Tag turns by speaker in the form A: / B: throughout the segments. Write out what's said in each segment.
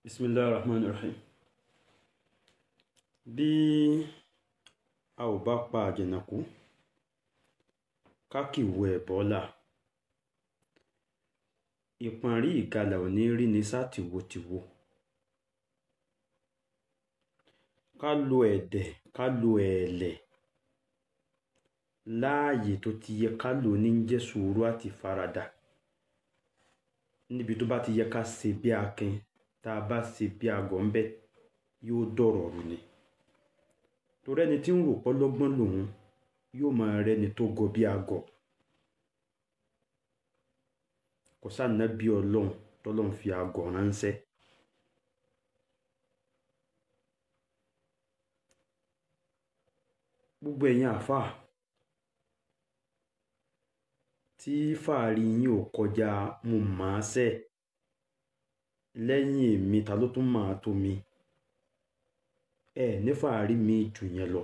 A: Bismillahirrahmanirrahim. Bí a ò bá pa àjànàkú ká kì wo ẹ̀bọ́là, ìpọ́nrí ìgalà ò ní rí ní sá tìwotìwo. Ká lo ẹ̀dẹ̀, ká lo ẹ̀ẹ̀lẹ̀ láàyè tó ti yẹ ká lò ní jẹ́ sùúrù àti faradà. Níbi tó bá ti yẹ ká ṣe bí akin, tá a bá ṣe bí agọ̀ ń bẹ, yóò dọ̀rọ̀ rú ni. Torí ẹni tí ń rò pé ọlọ́gbọ́n lòun yóò máa rẹ́ni tó gọ̀ bí agọ̀. Kò s'ánábì Ọlọ́run tọ́lọ́run fi agọ̀ ránṣẹ́. Gbogbo ẹ̀yin àfáà tí fàárí yín ò kọjá mo máa ṣẹ́ lẹ́yìn èmi ta ló tún máa tó mi, ní fàárí mi jù yẹn lọ.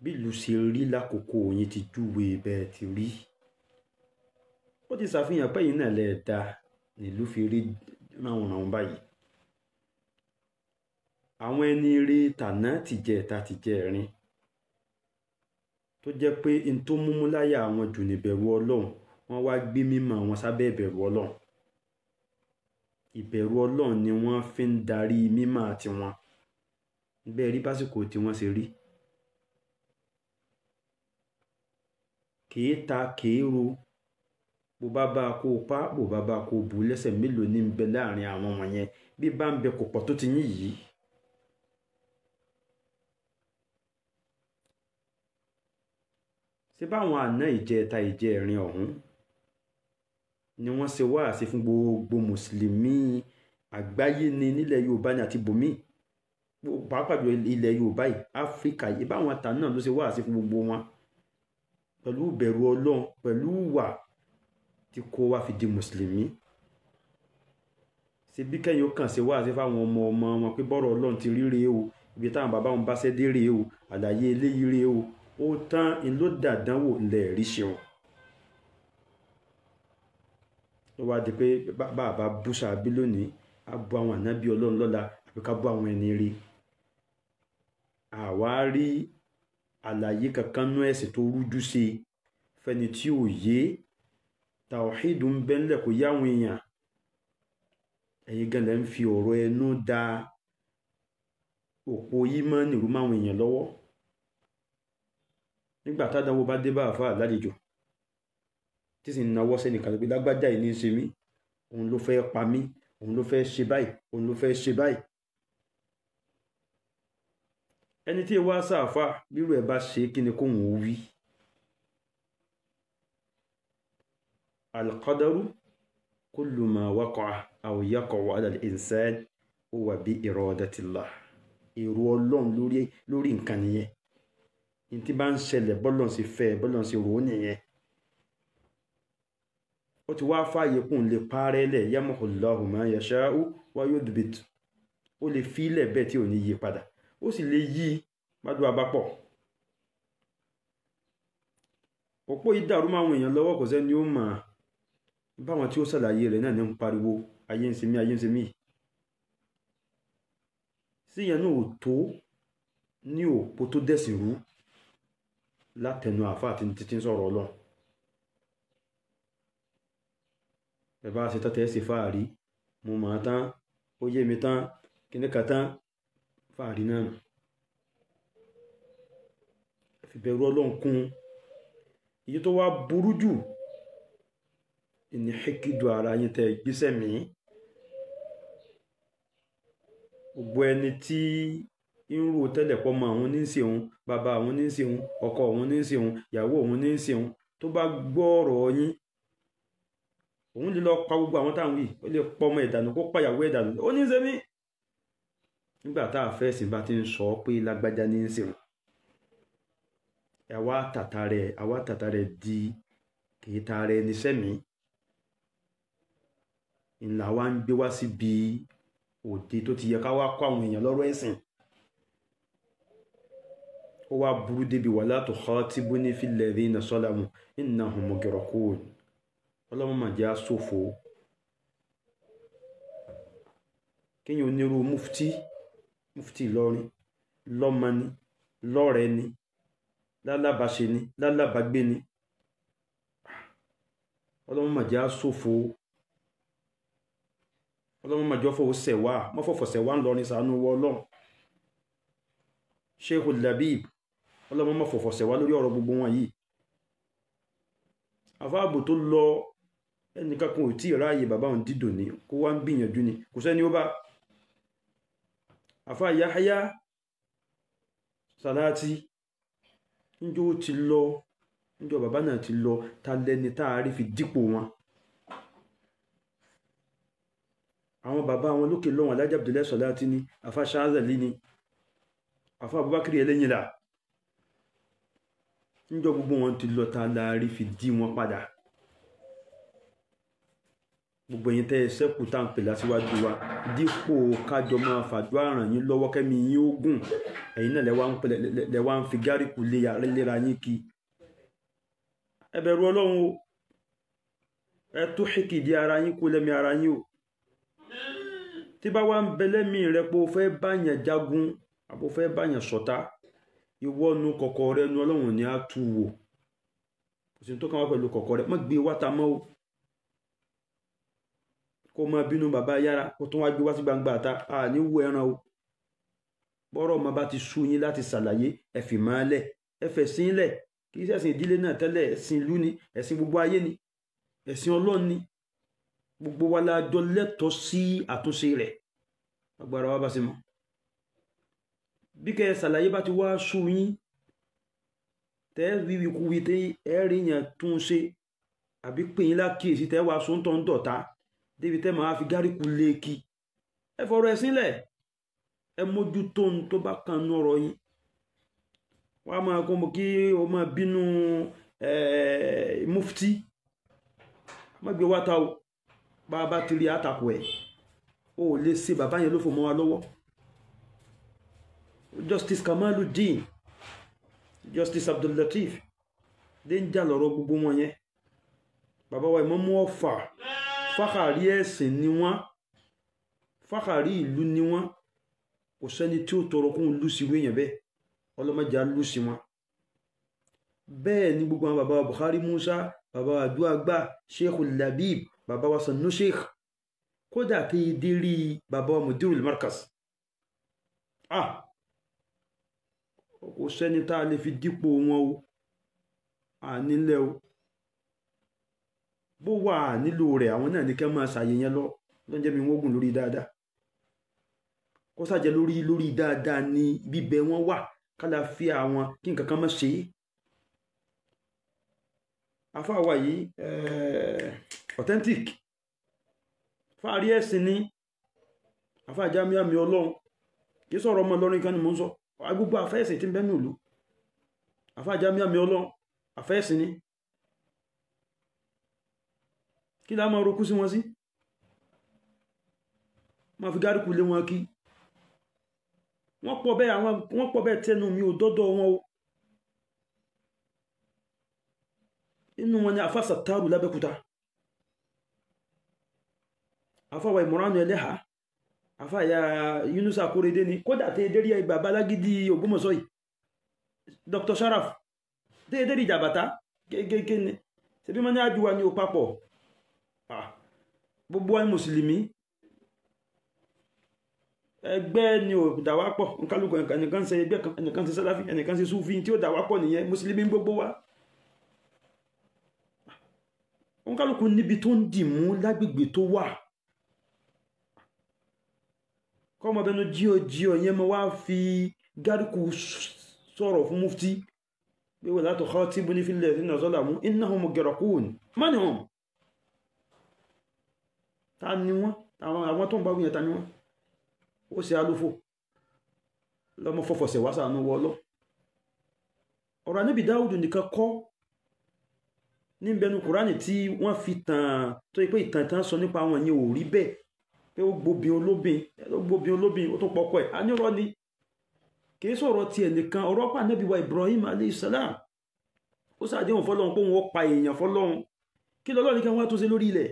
A: Bí ìlú ṣe rí lákòókò yín ti júwe bẹ́ẹ̀ ti rí. Ó ti ṣàfihàn pé yín náà lè da nílùú fi rí ránwọ̀nránwọ̀n báyìí. Àwọn ẹni rí tàná tìjẹta tìjẹrin tó jẹ́ pé n tó múmú láyà àwọn jù níbẹ̀rù Ọlọ́run, wọ́n wá gbé mímọ́ wọn sábẹ́ ìbẹ̀rù Ọlọ́run. Ìbẹ̀rù Ọlọ́run ni wọ́n fi ń darí mímọ́ àti wọn. Bẹ́ẹ̀ rí básìkò tí wọ́n ṣe rí. Kìí ta kìí ro, bó bá bá kó pa, bó bá bá kó bù lẹ́sẹ̀ mélòó ní ń bẹ láàrin àwọn wọ̀nyẹn bí bá ń bẹ kò pọ̀ tó ti yín yìí. Ṣé báwọn àná ìjẹta ìjẹrin ọ̀hún ni wọ́n ṣe wáàsí fún gbogbo mùsùlùmí àgbáyé ní nílẹ̀ Yorùbá ní àti bòmí, pàápàá jù ilẹ̀ Yorùbá yìí, Áfíríkà yìí, báwọn àtà náà ló ṣe wáàsí fún gbogbo wọn pẹ̀lú ìbẹ̀rù Ọlọ́run, pẹ̀lú ìwà tí kò wá fi di mùsùlùmí. Ṣé bí kẹ́yìn ó kàn ṣe wáàsí fáwọn ọmọ wọn pé bọ́rọ̀ Ọlọ́run ti rí rèé o, ibi táwọn bàbá wọn bá ṣẹ́ dé rèé o, àlàyé eléyìí rèé o, ó tán in ló dàdánwò lẹ̀ rí ṣeun. Ó wá di pé bàbá bú sàbí lónìí, á bú àwọn ànábì Ọlọ́run lọ́la, àbí ká bú àwọn ẹni rí. Àwa rí àlàyé kankan nú ẹ̀sìn tó rújú sí fẹ́ni tí ò yé. Tàwhídù ń bẹ ńlẹ̀ kò yá àwọn èèyàn. Ẹ̀yin gan lẹ́ ń fi ọ̀rọ̀ ẹnu da òpó ìmánì rú máwọn èèyàn lọ́wọ́. Nígbà tádánwò bá dé bá àfáà lálejò tí sì ń nawọ́ sẹ́nìkan pé lágbájá yìí ní í ṣe mí, òun ló fẹ́ pa mí, òun ló fẹ́ ṣe báyìí, òun ló fẹ́ ṣe báyìí. Ẹni tí wá sáàfà bírú ẹ̀ bá ṣe kí ni kóhun ó wí. Al-qadaru kullu ma waqa'a aw yaqa'u 'ala al-insan huwa bi iradatillah. Èrò Ọlọ́run lórí nǹkan nìyẹn. Ní tí bá ń ṣẹlẹ̀ bọ́lọ́n sì fẹ́, bọ́lọ́n sì rò ó nìyẹn. Ó ti wá fààyè kún lè parẹ́ lẹ̀, yamhullahu ma yasha'u wa yuthbit. Ó lè fi ilẹ̀ bẹ́ẹ̀ tí ò ní yí padà. Ó sì lè yí gbádùn abápọ̀. Òpó ìdàrú máwọn èèyàn lọ́wọ́ kò sẹ́ni ó mọ̀. Báwọn tí ó ṣàlàyé rẹ̀ náà ní ń pariwo ayé ń ṣe mí, ayé ń ṣe mí. Síyẹn náà ò tó ní òpó tó dẹ̀sìn rú látẹnu àfáà àti títí ń sọ̀rọ̀ Ọlọ́run. Ẹ bá ṣe tọ́tẹ́ sí fàárí, mo mọ̀ tán, ó yé mi tán, kíní kan tán, fàárí náà. Ẹ fi bẹ̀rù Ọlọ́run kún. Èyí tó wá burú jù ìní híkìdù ara yín tẹ gbéṣẹ́ mi. Gbogbo ẹni tí ń rò tẹ́lẹ̀ pọ́ mọ́ àwọn ní ń ṣeun, bàbá àwọn ní ń ṣeun, ọkọ àwọn ní ń ṣeun, ìyàwó àwọn ní ń ṣeun, tó bá gbọ́ ọ̀rọ̀ yín, òun lè lọ pa gbogbo àwọn táwọn yìí, ó lè pọ ọmọ ìdànù kó pàyàwó ìdànù, ó ní ń ṣe mí. Nígbà tá a fẹ́ sìn bá ti ń sọ pé lágbájá ní ń ṣeun, àwa tàtà rẹ̀ di kìí ta rẹ̀ ní sẹ́mi. Ìlà wa ń gbé wá síbi òde tó ti yẹ ká wá kọ́ àwọn èèyàn lọ́rọ̀ ẹ̀sìn. Ó wá burú débi wala tukhatibuni fil ladhina zalamu innahum mughraqun. Ọlọ́run mà jẹ́ àsòfò. kéèyàn onírú mufti Ìlọrin lọ́mọ ni lọ́rẹ̀ẹ́ ni lálábàṣe ni lálábàgbé ni. Ọlọ́run má jẹ́ á ṣòfò, Ọlọ́run má jẹ́ ó fọwọ́ sẹ̀wá, má fọ̀fọ̀ sẹ̀wá ńlọrin ṣàánú wọ Ọlọ́run. Sheikh Labib, Ọlọ́run má fọ̀fọ̀ sẹ̀wá lórí ọ̀rọ̀ gbogbo wọn yìí. àfáàbò tó lọ ẹnìkan kan ò tí ì ráàyè bàbá òun dídò ní kó wá ń gbìyànjú ni kò sẹ́ni ó bá. àfáà Yahya Salati níjọ́ ó ti lọ, níjọ́ bàbá náà ti lọ, ta lẹni táàrí fi dípò wọn. àwọn bàbá wọn lókè lọ́wọ́n Alhaji Abdullahi Salati ni, àfáà Shazali ni, àfáà Abubakar Ẹlẹ́yìnlá. níjọ́ gbogbo wọn ti lọ, ta láàrí fi dí wọn padà. gbogbo ẹ̀yin tẹ́ ẹ sẹ́kù tá à ń pè lásìwájú wa, dípò kájọ máa fàdúrà ràn yín lọ́wọ́ kẹ́mi yín ó gùn, ẹ̀yin náà lẹ́wà ń fi gáríkù léra yín kí. ẹ bẹ̀rù Ọlọ́run o, ẹ tó hìkìdí ara yín kó lẹ́mí ara yín o. tí bá wá ń bẹ lẹ́mí rẹ pé o fẹ́ báyàn jagun àbò fẹ́ báyàn ṣọ̀tá, ìwọ́nu kọ̀kọ̀ rẹ nu Ọlọ́run ní á tú wò. kò sí tó kàn wá pẹ̀lú kọ̀kọ̀ rẹ, má gbé wá ta mọ́ o. kó máa bínú bàbá yára kó tún wá gbé wá sí gbangba àta, a ní wo ẹran o. bọ́rọ̀ ọmọ bá ti sú yín láti ṣàlàyé, ẹ fi máa lẹ̀, ẹ fẹ̀ sí lẹ̀. kì í ṣẹ̀sìn ìdílé náà tẹ́lẹ̀, ẹ̀sìn ìlú ni, ẹ̀sìn gbogbo ayé ni, ẹ̀sìn Ọlọ́run ni. gbogbo wa la jọ lẹ́tọ̀ọ́ sí àtúnṣe rẹ̀, agbára wa bá ṣe mọ́. bí kẹ́ ṣàlàyé bá ti wá sú yín, tẹ́ wíwíkúwí tẹ́ ẹ rí yàn tún ṣe, àbí pè yín lákìyèsí tẹ́ wàá sóńtọ́ ń dọ̀ta débi tẹ́ máa fi gáríkù léèkì, ẹ fọ̀rọ̀ ẹ̀ sílẹ̀, ẹ mójútó ń tó bá kan nú ọ̀rọ̀ yín. wọ́n á máa kó mọ́ kí o máa bínú mufti, má gbé wá ta o. bá a bá ti rí àtakò ẹ̀, o ò lè ṣe bàbá yẹn ló fò mọ́ wa lọ́wọ́. Justice Kamaluddin, Justice Abdul Latif dé ń jà lọ́rọ̀ gbogbo wọn yẹn. bàbá wa Ìmámù Ọ̀fà, fákàrí ẹ̀sìn ni wọ́n, fákàrí ìlú ni wọ́n. kò sẹ́ni tí ó tọrọ kún lù sí wéyàn bẹ́ẹ̀, ọlọ́mọdé á lù sí wọn. bẹ́ẹ̀ ni gbogbo àwọn bàbá wa Buhari Musa, bàbá wa Adúàgbà, Sheikh Labib, bàbá wa Sanu Sheikh, kódà tí ìdí rí bàbá wa Mudirul Markaz. kò sẹ́ni tá a lè fi dípò wọn o, nílẹ̀ o. bó wà nílò rẹ̀, àwọn náà ní kẹ́ máa ṣàyè yẹn lọ jẹ́ mi wọ́n gùn lórí dáadáa. kó sàjẹ́ lórí dáadáa ní bíbẹ wọn wà, kálàáfíà wọn, kí nǹkan kan má ṣe é. afáwa yìí authentic fáàrí ẹ̀sìn ní afá Jamiu àmì Ọlọ́run, kì í sọ̀rọ̀ ọmọ Ìlọrin kan ni mò ń sọ, gbogbo àfẹ́ẹ̀sìn tí ń bẹ́nu ìlú. afá Jamiu àmì Ọlọ́run àfẹ́ẹ̀sìn ní, kí lá máa rokú sí wọn sí, máa fi gáríkù lé wọn kí. wọ́n pọ̀ bẹ́ẹ̀ tẹnu mi ò dọ́dọ̀ wọn o. inú wọn ni afá Sàtàrù lábẹ́kúta, afá wa Ìmọ̀ránù Ẹlẹ́hà, afá ya Yunus Akórèdé ni, kódà tẹ́ dérí bàbá Lágídí Ògbómọ̀ṣọ́ yìí, Dr. Sharaf tẹ́ dérí Jàbàtà gẹ́gẹ́ ni, ṣe bí wọ́n ní àjùwà ní òpapọ̀. gbogbo wa mùsùlùmí ẹgbẹ́ ni ò dàwápọ̀, nkálùkù ẹnìkan ṣe ẹgbẹ́ kan, ẹnìkan ṣe Sàláfì, ẹnìkan ṣe Súfì, tí ó dàwápọ̀ nìyẹn. mùsùlùmí gbogbo wa, nkálùkù níbi tó ń dìmú lágbègbè tó wà. kọ́mọ bẹnu jíọ yẹn mọ́ wá fi gáríkù sọ̀rọ̀ fún mufti pé wọ́n látọ̀ khatibuni fil ladhina zalamu innahum mughraqun. man hum? ta ni wọ́n? àwọn tó ń bá wíyẹn ta ni wọ́n? ó ṣe alúfò lọ́mọ fọ́fọ́sẹ̀ wá sàánú wọ́lọ́. ọ̀rọ̀ Ànábì Dáúdù nìkan kọ́ ní bẹnu Kùránì tí wọ́n fi tàn, tó yẹ pé ìtàn sọ nípa àwọn yẹn ò rí bẹ́ẹ̀, pé ó gbóbin olóbin ó tó pọ̀kọ̀ ẹ̀. a ní ọ̀rọ̀ ni, kìí sọ̀rọ̀ tiẹ̀ nìkan, ọ̀rọ̀ pa Ànábì wa Ibrahim alayhi salam. ó ṣàdéhùn fọ́lọ́run pé òun ó pa èèyàn fọ́lọ́run. kí lọ́lọ́run ní kí wọ́n tó ṣe lórí ilẹ̀?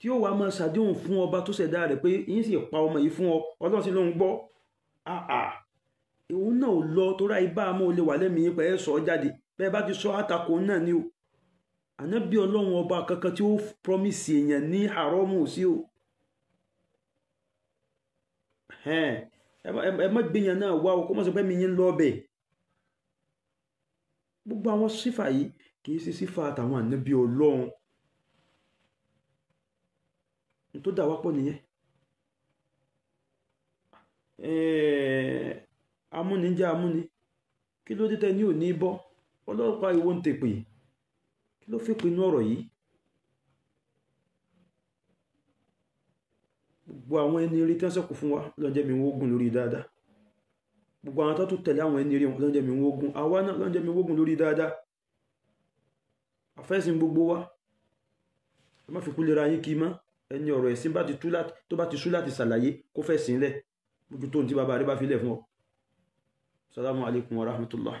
A: tí ó wà máa ṣàdéhùn fún ọba tó ṣẹ̀dá rẹ̀ pé yín sì pa ọmọ yìí fún ọ, ọlọ́run sì ló ń gbọ́. òun náà ò lọ tó ráì bá a mọ́ olè wà lẹ́mìí pé ẹ sọ jáde bẹ́ẹ̀ bá ti sọ àtakò náà ni o. ànábì ọlọ́run ọba kankan tí ó promise èèyàn ní haramu sí o. ẹ má gbìyàn náà wá o kó mọ̀ sí pé mi yín lọ bẹ̀. gbogbo àwọn sífà yìí kì í ṣe sífà àtàwọn ànábì ọlọ́run. tó dà wá pọ̀ nìyẹn. amúni jẹ́ amúni, kí ló dé tẹ́ ní òní bọ́ ọlọ́pàá ìwọ ń tèpè, kí ló fi pinnu ọ̀rọ̀ yìí. gbogbo àwọn ẹni rí tí wọ́n sẹ́kù fún wa lọ́njẹ́ mi wógún lórí dáadáa, gbogbo àwọn tó tún tẹ̀lé àwọn ẹni rí lọ́njẹ́ mi wógún, àwa náà lọ́njẹ́ mi wógún lórí dáadáa. àfẹ́sìn gbogbo wa, ẹ má fi kú lera yín kí mọ́. ẹni ọ̀rọ̀ ẹ̀sìn tó bá ti sú láti ṣàlàyé kó fẹ́ sìn lẹ̀, mójútó ní tí bàbá rẹ̀ bá fi lẹ̀ fún ọ. Assalamu alaikum wa rahmatullah.